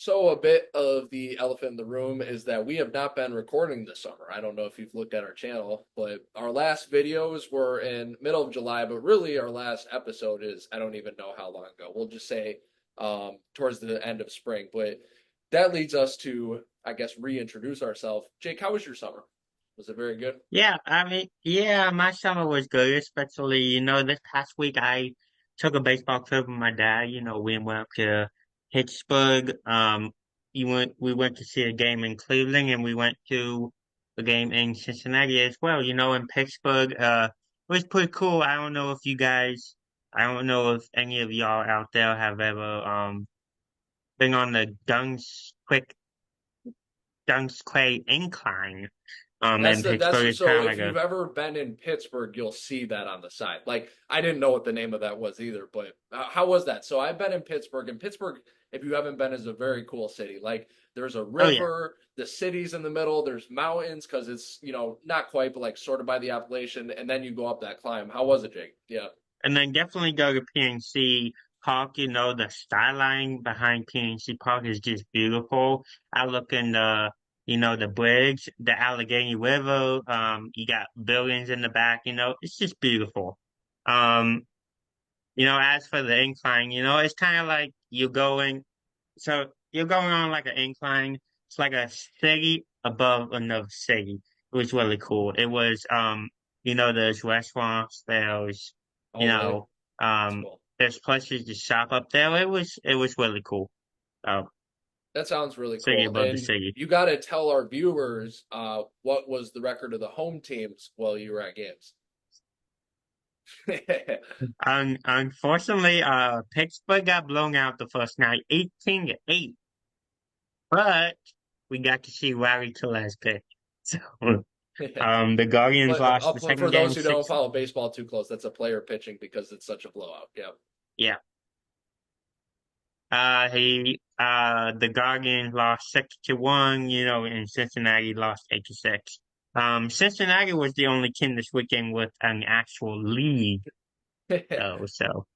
So a bit of the elephant in the room is that we have not been recording this summer. I don't know if you've looked at our channel, but our last videos were in middle of July, but really our last episode is I don't even know how long ago. We'll just say towards the end of spring. But that leads us to, I guess, reintroduce ourselves. Jake, how was your summer? Was it very good? Yeah, I mean, yeah, my summer was good, especially, this past week I took a baseball trip with my dad. We went up to Pittsburgh. We went to see a game in Cleveland and we went to a game in Cincinnati as well. In Pittsburgh, it was pretty cool. I don't know if any of y'all out there have ever, been on the Dunks Quay incline, That's in the that's Pittsburgh. the, It's kind so of if like you've a, ever been in Pittsburgh, you'll see that on the side. Like I didn't know what the name of that was either, but how was that? So I've been in Pittsburgh, and Pittsburgh, if you haven't been, is a very cool city. Like there's a oh yeah. river, the city's in the middle, there's mountains because it's not quite, but like sort of by the Appalachian, and then you go up that climb. How was it, Jake? Yeah. And then definitely go to PNC Park. The skyline behind PNC Park is just beautiful. I look in the bridge, the Allegheny River. You got buildings in the back. It's just beautiful. Um, as for the incline, it's kind of like you're going on like an incline. It's like a city above another city. It was really cool. It was, there's restaurants, you Oh, really? know, That's um, cool. there's places to shop up there. It was really cool. That sounds really City cool. above the And city. you got to tell our viewers what was the record of the home teams while you were at games. Unfortunately, Pittsburgh got blown out the first night, 18-8. But we got to see Larry Tellez pitch. So, the Guardians lost the For second those game who don't 6. follow baseball too close, that's a player pitching because it's such a blowout. Yeah. Yeah. The Guardians lost 6-1, and Cincinnati lost 8-6. Cincinnati was the only team this weekend with an actual lead, though. So,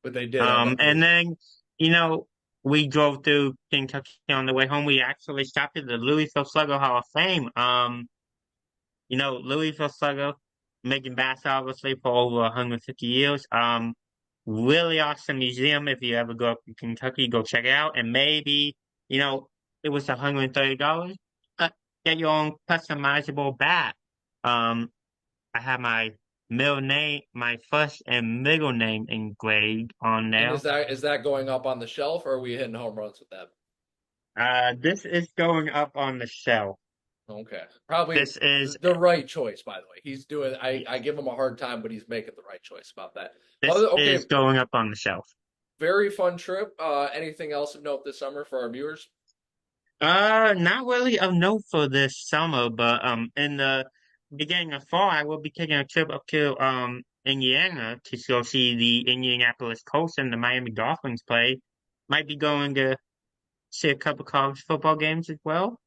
But they did end up and losing. then, you know, we drove through Kentucky on the way home. We actually stopped at the Louisville Slugger Hall of Fame. Louisville Slugger making bass obviously for over 150 years. Really awesome museum. If you ever go up to Kentucky, go check it out. And maybe, you know, it was $130. Uh, get your own customizable bat. Um, I have my middle name, my first and middle name engraved on And there. is that going up on the shelf, or are we hitting home runs with that? This is going up on the shelf. Okay, probably This is, the right choice. By the way, he's doing. I yes, give him a hard time, but he's making the right choice about that. Well, this okay, is going up on the shelf. very fun trip. Anything else of note this summer for our viewers? Not really of note for this summer, but in the beginning of fall, I will be taking a trip up to Indiana to go see the Indianapolis Colts and the Miami Dolphins play. Might be going to see a couple college football games as well.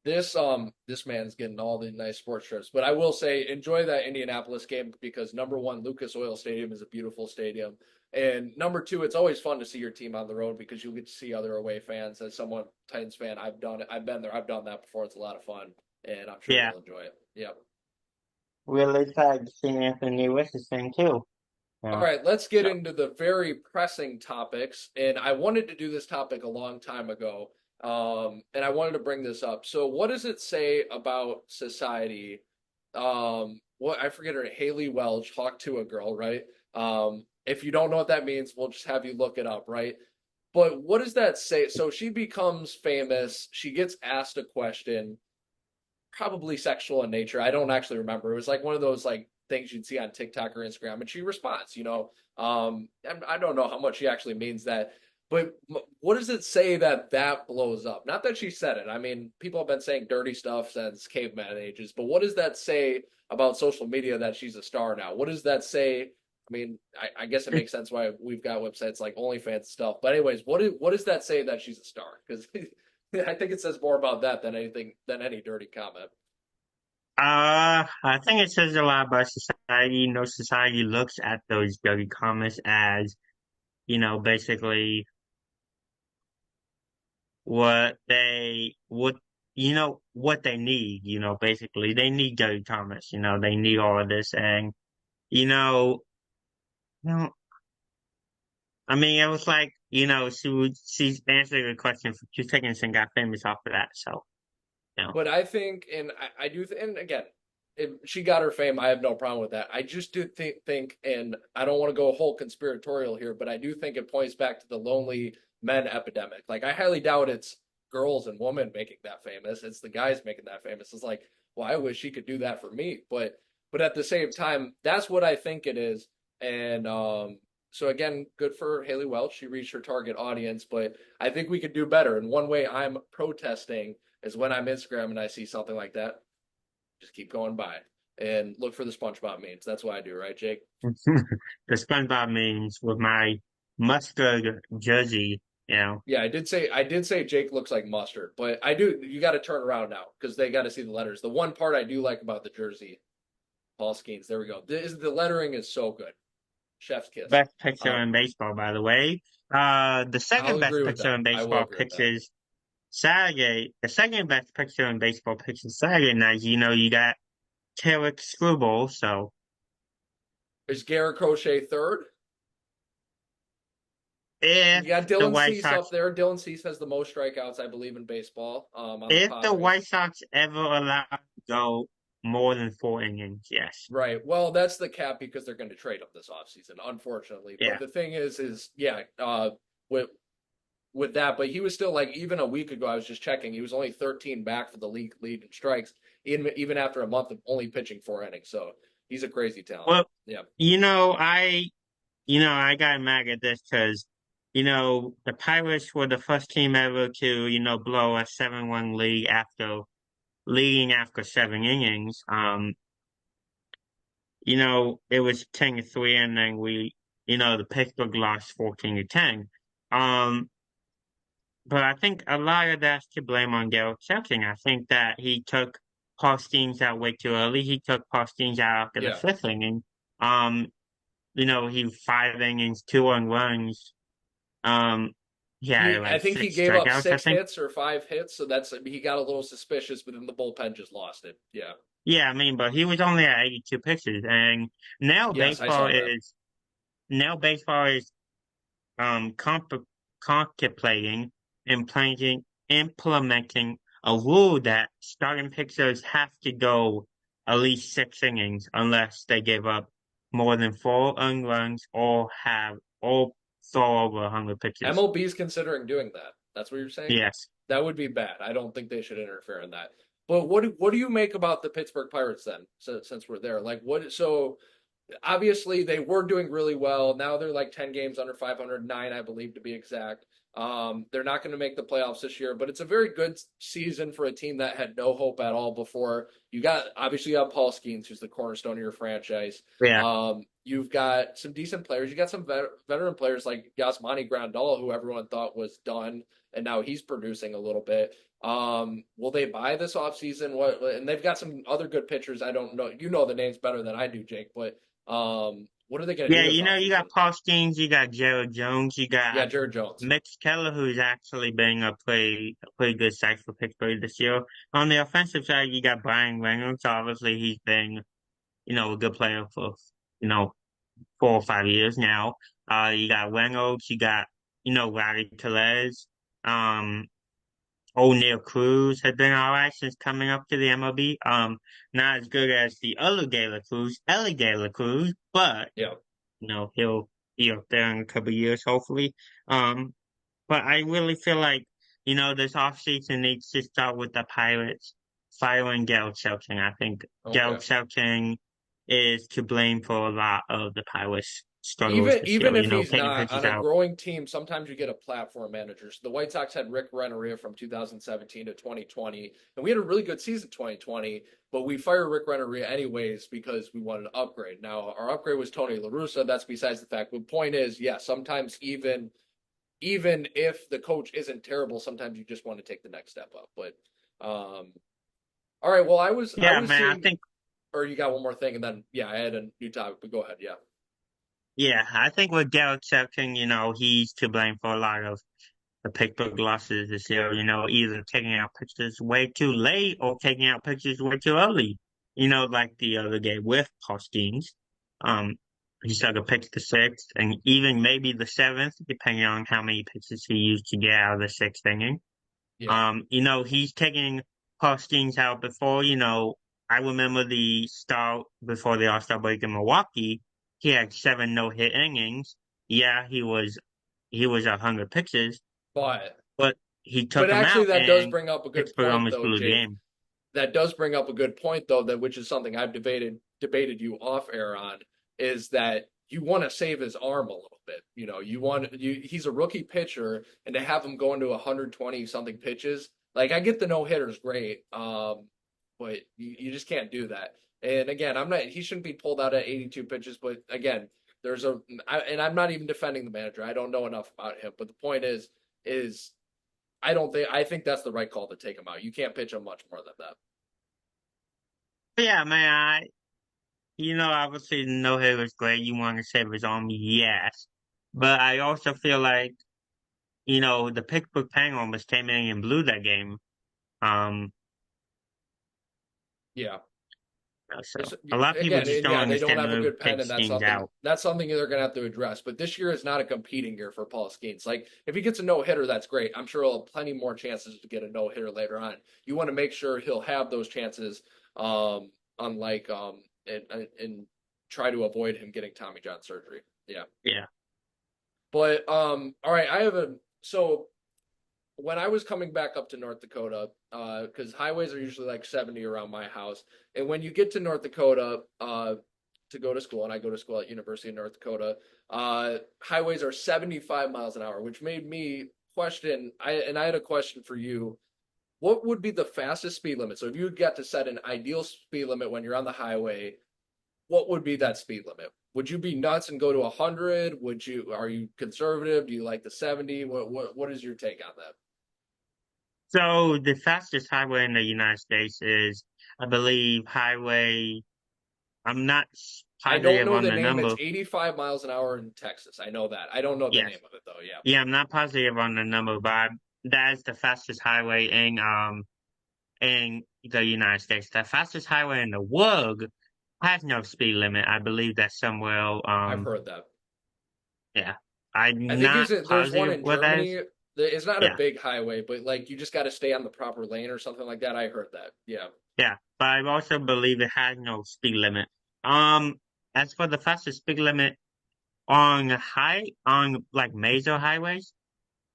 This man's getting all the nice sports trips. But I will say enjoy that Indianapolis game because number one, Lucas Oil Stadium is a beautiful stadium. And number two, it's always fun to see your team on the road because you get to see other away fans. As someone Titans fan, I've done it. I've been there. I've done that before. It's a lot of fun, and I'm sure Yeah, you'll enjoy it. Yep. really excited to see Anthony Richardson too. All Yeah. right, let's get So, into the very pressing topics. And I wanted to do this topic a long time ago. And I wanted to bring this up. So, what does it say about society? What I forget her, Haley Welch, talk to a girl, right? If you don't know what that means, we'll just have you look it up, right? But what does that say? So she becomes famous. She gets asked a question probably sexual in nature. I don't actually remember. It was like one of those like things you'd see on TikTok or Instagram, and she responds. And I don't know how much she actually means that, but what does it say that blows up? Not that she said it. I mean, people have been saying dirty stuff since caveman ages, but what does that say about social media that she's a star now? What does that say? I mean, I guess it makes sense why we've got websites like OnlyFans and stuff. But anyways, what does that say that she's a star? Because I think it says more about that than anything than any dirty comment. I think it says a lot about society. Society looks at those dirty comments as, basically what what they need, basically they need Gary Thomas, they need all of this. And you know, you know, I mean, it was like, she's answering a question for 2 seconds and got famous off of that. So, you know. But I think, and I do, and again, if she got her fame, I have no problem with that. I just do think, and I don't want to go whole conspiratorial here, but I do think it points back to the lonely men epidemic. Like, I highly doubt it's girls and women making that famous. It's the guys making that famous. It's like, well, I wish she could do that for me, but at the same time, that's what I think it is. And so again, good for Haley Welch. She reached her target audience, but I think we could do better. And one way I'm protesting is when I'm Instagram and I see something like that, just keep going by and look for the SpongeBob memes. That's what I do, right, Jake? The SpongeBob memes with my mustard jersey, you know. Yeah, I did say Jake looks like mustard, but I do. You got to turn around now because they got to see the letters. The one part I do like about the jersey, Paul Skeens. There we go. The lettering is so good. Chef's kiss. Best picture Um, in baseball, by the way. The I'll second best agree with picture that. in I will baseball agree with that. pictures Saturday. The second best picture in baseball pictures Saturday night. You got Tarek Screwball. So Is Garrett Crochet third? if You got the Dylan White Cease up Sox, there. Dylan Cease has the most strikeouts, I believe, in baseball. On the if the Padres. White Sox ever allow to go more than 4 innings, yes, Right. Well, that's the cap because they're going to trade him this offseason, unfortunately. But yeah. the thing is yeah, with with that, but he was still like even a week ago. I was just checking. He was only 13 back for the league lead in strikes, even after a month of only pitching 4 innings. So he's a crazy talent. Well, Yeah. you know, I I got mad at this because, the Pirates were the first team ever to, blow a 7-1 lead after leading after 7 innings. It was 10-3, and then the Pittsburgh lost 14-10. Um, but I think a lot of that's to blame on Derek Checking. I think that he took Paulstein's out way too early. He took Paulstein's out after the Yeah. fifth inning. Um, he 5 innings, 2 runs. Um, he had I like think he six gave up strikeouts, I six think. hits or 5 hits, so that's he got a little suspicious, but then the bullpen just lost it. Yeah. Yeah, I mean, but he was only at 82 pitches, and now Yes, I baseball saw that. is now baseball is contemplating implementing a rule that starting pitchers have to go at least 6 innings unless they give up more than 4 earned runs or throw over 100 pitches. MLB is considering doing that. That's what you're saying? Yes. That would be bad. I don't think they should interfere in that. But what do you make about the Pittsburgh Pirates then? Since we're there, like what? So obviously they were doing really well. Now they're like 10 games under 509, I believe, to be exact. They're not going to make the playoffs this year, but it's a very good season for a team that had no hope at all before. You got Paul Skeens, who's the cornerstone of your franchise. Yeah. You've got some decent players. You got some veteran players like Yasmani Grandal, who everyone thought was done, and now he's producing a little bit. Will they buy this offseason? What? And they've got some other good pitchers. I don't know. You know the names better than I do, Jake, but what are they going to Yeah, do this you got offseason? Paul Skeens, you got Jared Jones, you Yeah, got Jared Jones. Mitch Keller, who's actually been a pretty good sight for Pittsburgh this year. On the offensive side, you got Brian Reynolds. Obviously, he's been, a good player for, you know, 4 or 5 years now. You got Reynolds, you got, Larry Telez. Um, O'Neal Cruz has been all right since coming up to the MLB. Not as good as the other Gala Cruz, Ellie Gala Cruz, but Yeah. he'll be up there in a couple of years, hopefully. Um, but I really feel like, this offseason needs to start with the Pirates firing Gerald Shelton. I think Okay. Gerald Shelton is to blame for a lot of the Pirates' struggles Even this year, even if he's taking not pitches on a out. growing team, sometimes you get a platform manager. So the White Sox had Rick Renneria from 2017 to 2020, and we had a really good season 2020. But we fired Rick Renneria anyways because we wanted to upgrade. Now our upgrade was Tony La Russa. That's besides the fact. The point is, yeah, sometimes even if the coach isn't terrible, sometimes you just want to take the next step up. But all right, well, I Yeah, was man, I seeing, think, or you got one more thing, and then yeah, I had a new topic. But go ahead, yeah. yeah, I think with Gerald Shelton, he's to blame for a lot of the Pittsburgh losses this year. Either taking out pitchers way too late or taking out pitchers way too early. Like the other game with Postines. Um, he started to pitch the sixth and even maybe the seventh, depending on how many pitches he used to get out of the sixth inning. Yeah, He's taking Postines out before. I remember the start before the All-Star break in Milwaukee. He had seven no-hit innings. Yeah, he was 100 pitches, but but he took but him actually out that does and bring up a good Pittsburgh point almost though, blew the Jake. game. That does bring up a good point though, that which is something I've debated you off air on, is that you want to save his arm a little bit. He's a rookie pitcher, and to have him go into 120 something pitches, like I get the no hitters great, but you just can't do that. And again, he shouldn't be pulled out at 82 pitches, but again, and I'm not even defending the manager. I don't know enough about him, but the point is I think that's the right call to take him out. You can't pitch him much more than that. But yeah, man, obviously the no-hit was great. You want to save his arm, yes. But I also feel like, the Pittsburgh Penguins came in and blew that game. Um, Yeah. so a lot of people Again, just and don't yeah, they don't understand have a who good pen, and takes games out. that's something they're gonna have to address. But this year is not a competing year for Paul Skeens. Like if he gets a no hitter, that's great. I'm sure he'll have plenty more chances to get a no hitter later on. You want to make sure he'll have those chances, unlike and try to avoid him getting Tommy John surgery. Yeah. Yeah. But all right, I have a so when I was coming back up to North Dakota, because highways are usually like 70 around my house, and when you get to North Dakota, to go to school, and I go to school at University of North Dakota, highways are 75 miles an hour, which made me question. I had a question for you. What would be the fastest speed limit? So if you got to set an ideal speed limit when you're on the highway, what would be that speed limit? Would you be nuts and go to 100? Are you conservative? Do you like the 70? What is your take on that? So the fastest highway in the United States is, I believe, I'm not I don't positive know on the the name. It's number. 85 miles an hour in Texas. I know that. I don't know the Yes. name of it though. Yeah. Yeah, I'm not positive on the number, but that is the fastest highway in the United States. The fastest highway in the world has no speed limit. I believe that's somewhere, I've heard that. yeah. I I'm think not there's one positive in what that Germany. is. It's not a Yeah, big highway, but like you just got to stay on the proper lane or something like that. I heard that. Yeah. yeah. But I also believe it has no speed limit. Um, as for the fastest speed limit on like major highways,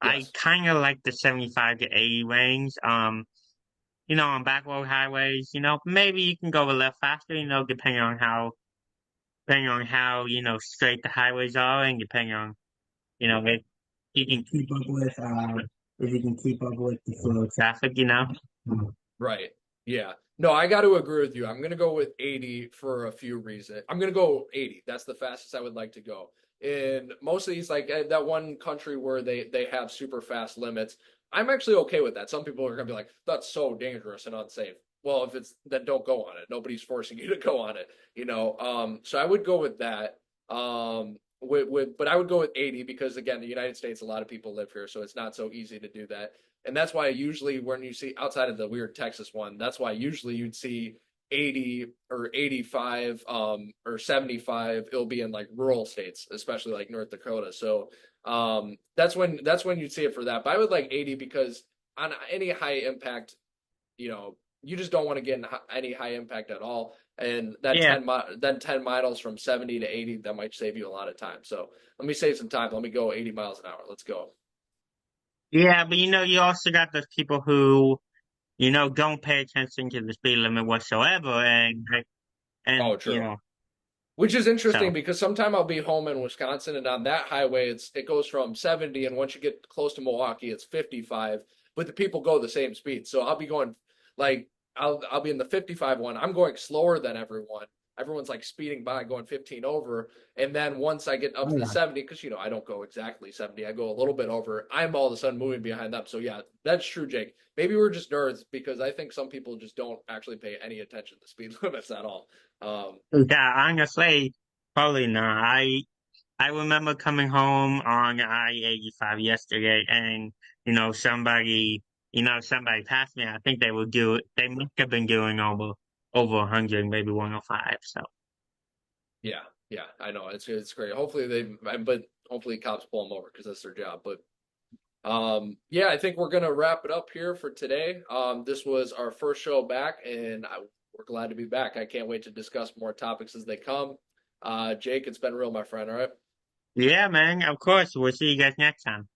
I Yes. kind of like the 75 to 80 range. On back road highways, maybe you can go a little faster, depending on how, straight the highways are and depending on, if you can keep up with, the flow of traffic. Mhm. Right. Yeah. No, I got to agree with you. I'm going to go with 80 for a few reasons. I'm going to go 80. That's the fastest I would like to go. And most of these, like that one country where they have super fast limits, I'm actually okay with that. Some people are going to be like, that's so dangerous and unsafe. Well, if it's then don't go on it. Nobody's forcing you to go on it. So I would go with that. But I would go with 80 because again, the United States, a lot of people live here, so it's not so easy to do that. And that's why usually when you see outside of the weird Texas one, that's why usually you'd see 80 or 85 or 75, it'll be in like rural states, especially like North Dakota. So that's when you'd see it for that. But I would like 80 because on any high impact, you just don't want to get in any high impact at all. And Yeah, then 10 miles from 70 to 80, that might save you a lot of time. So let me save some time. Let me go 80 miles an hour. Let's go. yeah, but you also got those people who, don't pay attention to the speed limit whatsoever, and Oh, true. Which is so interesting because sometime I'll be home in Wisconsin and on that highway it goes from 70 and once you get close to Milwaukee it's 55, but the people go the same speed. So I'll be going like I'll be in the 55 one. I'm going slower than everyone. Everyone's like speeding by going 15 over and then once I get up to the 70 because I don't go exactly 70. I go a little bit over. I'm all of a sudden moving behind them. So yeah, that's true, Jake. Maybe we're just nerds because I think some people just don't actually pay any attention to speed limits at all. yeah, honestly, probably not. I I remember coming home on I-85 yesterday, and somebody passed me. I think they must have been doing over 100, maybe 105. So Yeah, yeah, I know it's great. Hopefully but hopefully cops pull them over because that's their job. But yeah, I think we're gonna wrap it up here for today. This was our first show back, and we're glad to be back. I can't wait to discuss more topics as they come. Jake, it's been real, my friend. All right. yeah, man, of course. We'll see you guys next time.